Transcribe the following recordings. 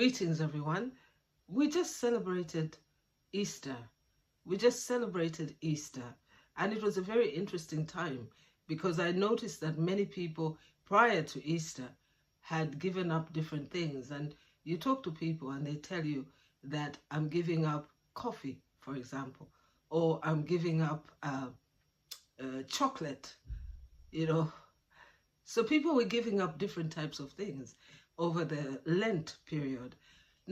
Greetings, everyone. We just celebrated Easter. And it was a very interesting time because I noticed that many people prior to Easter had given up different things. And you talk to people and they tell you that I'm giving up coffee, for example, or I'm giving up chocolate, you know. So people were giving up different types of things over the Lent period.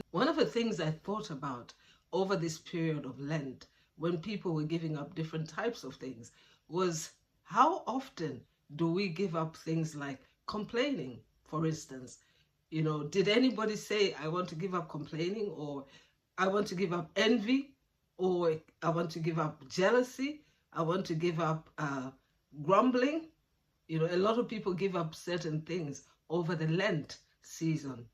One of the things I thought about over this period of Lent, when people were giving up different types of things, was how often do we give up things like complaining, for instance? Did anybody say, I want to give up complaining, or I want to give up envy, or I want to give up jealousy, I want to give up grumbling? A lot of people give up certain things over the Lent season.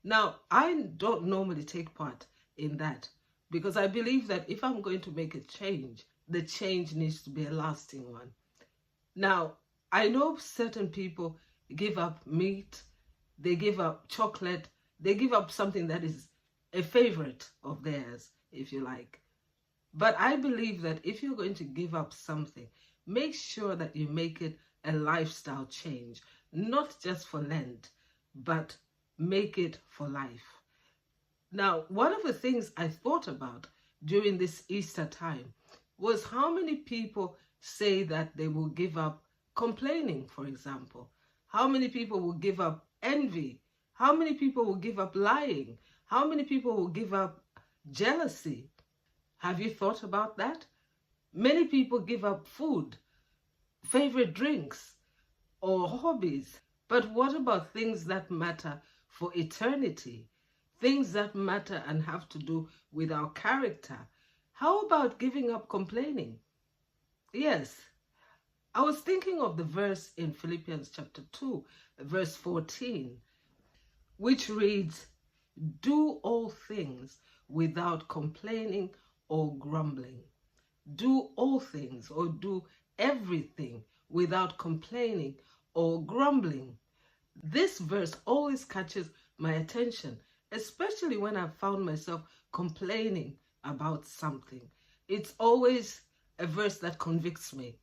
Now, I don't normally take part in that because I believe that if I'm going to make a change, the change needs to be a lasting one. Now, I know certain people give up meat, they give up chocolate, they give up something that is a favorite of theirs, if you like. But I believe that if you're going to give up something, make sure that you make it a lifestyle change, not just for Lent, but make it for life. Now, one of the things I thought about during this Easter time was how many people say that they will give up complaining, for example. How many people will give up envy? How many people will give up lying? How many people will give up jealousy? Have you thought about that? Many people give up food, favorite drinks, or hobbies. But what about things that matter for eternity? Things that matter and have to do with our character? How about giving up complaining? Yes, I was thinking of the verse in Philippians chapter 2, verse 14, which reads, "Do all things without complaining or grumbling." Do all things, or do everything without complaining or grumbling. This verse always catches my attention, especially when I've found myself complaining about something. It's always a verse that convicts me.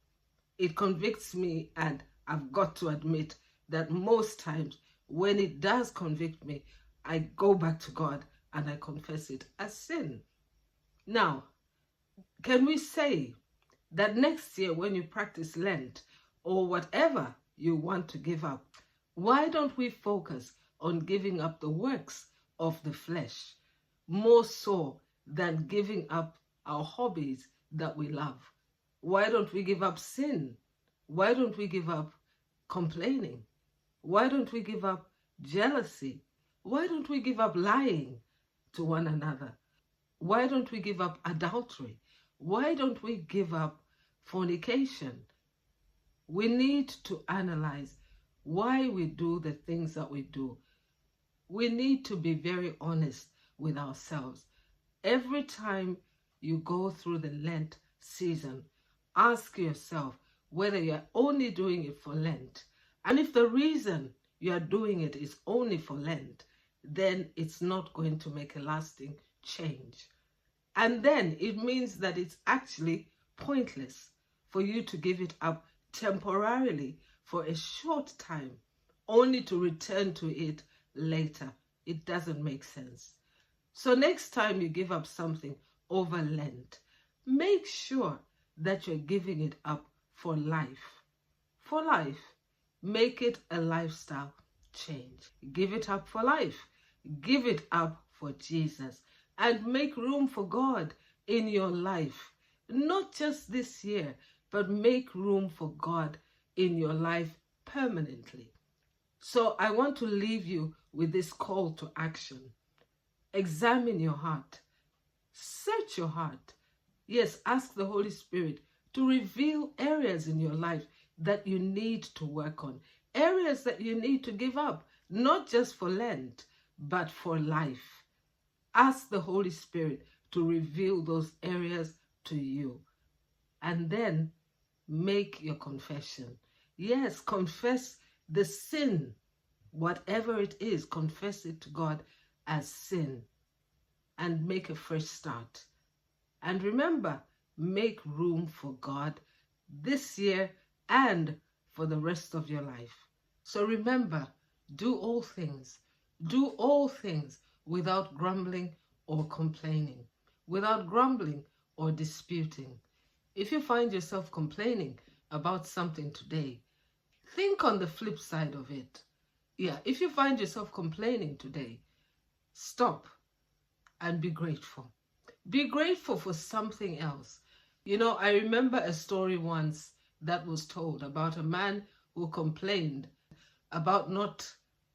It convicts me, and I've got to admit that most times when it does convict me, I go back to God and I confess it as sin. Now, can we say that next year when you practice Lent or whatever you want to give up, why don't we focus on giving up the works of the flesh more so than giving up our hobbies that we love? Why don't we give up sin? Why don't we give up complaining? Why don't we give up jealousy? Why don't we give up lying to one another? Why don't we give up adultery? Why don't we give up fornication? We need to analyze why we do the things that we do. We need to be very honest with ourselves. Every time you go through the Lent season, ask yourself whether you're only doing it for Lent. And if the reason you are doing it is only for Lent, then it's not going to make a lasting change. And then it means that it's actually pointless for you to give it up temporarily for a short time, only to return to it later. It doesn't make sense. So next time you give up something over Lent, make sure that you're giving it up for life. For life. Make it a lifestyle change. Give it up for life. Give it up for Jesus. And make room for God in your life. Not just this year, but make room for God in your life permanently. So I want to leave you with this call to action. Examine your heart. Search your heart. Yes, ask the Holy Spirit to reveal areas in your life that you need to work on. Areas that you need to give up, not just for Lent, but for life. Ask the Holy Spirit to reveal those areas to you. And then make your confession. Yes, confess the sin, whatever it is, confess it to God as sin and make a fresh start. And remember, make room for God this year and for the rest of your life. So remember, do all things without grumbling or complaining, without grumbling or disputing. If you find yourself complaining about something today, think on the flip side of it. Yeah, if you find yourself complaining today, stop and be grateful. Be grateful for something else. You know, I remember a story once that was told about a man who complained about not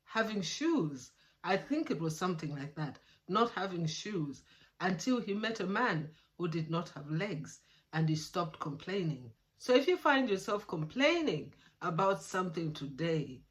having shoes. I think it was something like that, not having shoes, until he met a man who did not have legs, and he stopped complaining. So if you find yourself complaining about something today,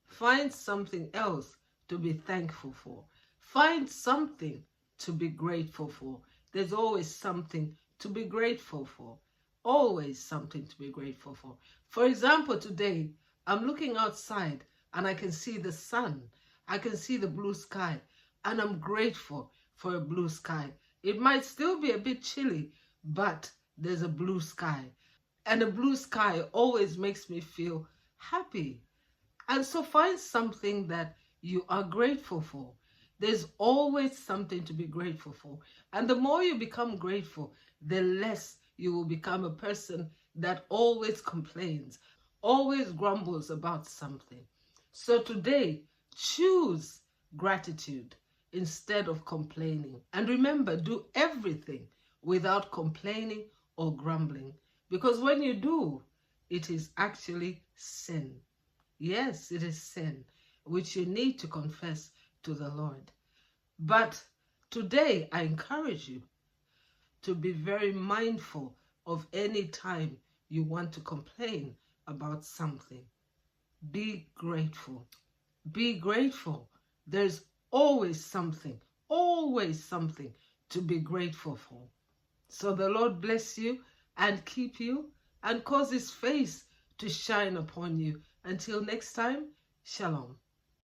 find something else to be thankful for. Find something to be grateful for. There's always something to be grateful for. Always something to be grateful for. For example, today, I'm looking outside and I can see the sun. I can see the blue sky, and I'm grateful for a blue sky. It might still be a bit chilly, but there's a blue sky. And a blue sky always makes me feel happy. And so find something that you are grateful for. There's always something to be grateful for. And the more you become grateful, the less you will become a person that always complains, always grumbles about something. So today, choose gratitude instead of complaining. And remember, do everything without complaining or grumbling. Because when you do, it is actually sin. Yes, it is sin, which you need to confess to the Lord. But today, I encourage you to be very mindful of any time you want to complain about something. Be grateful. Be grateful. There's always something to be grateful for. So the Lord bless you and keep you and cause his face to shine upon you. Until next time, shalom.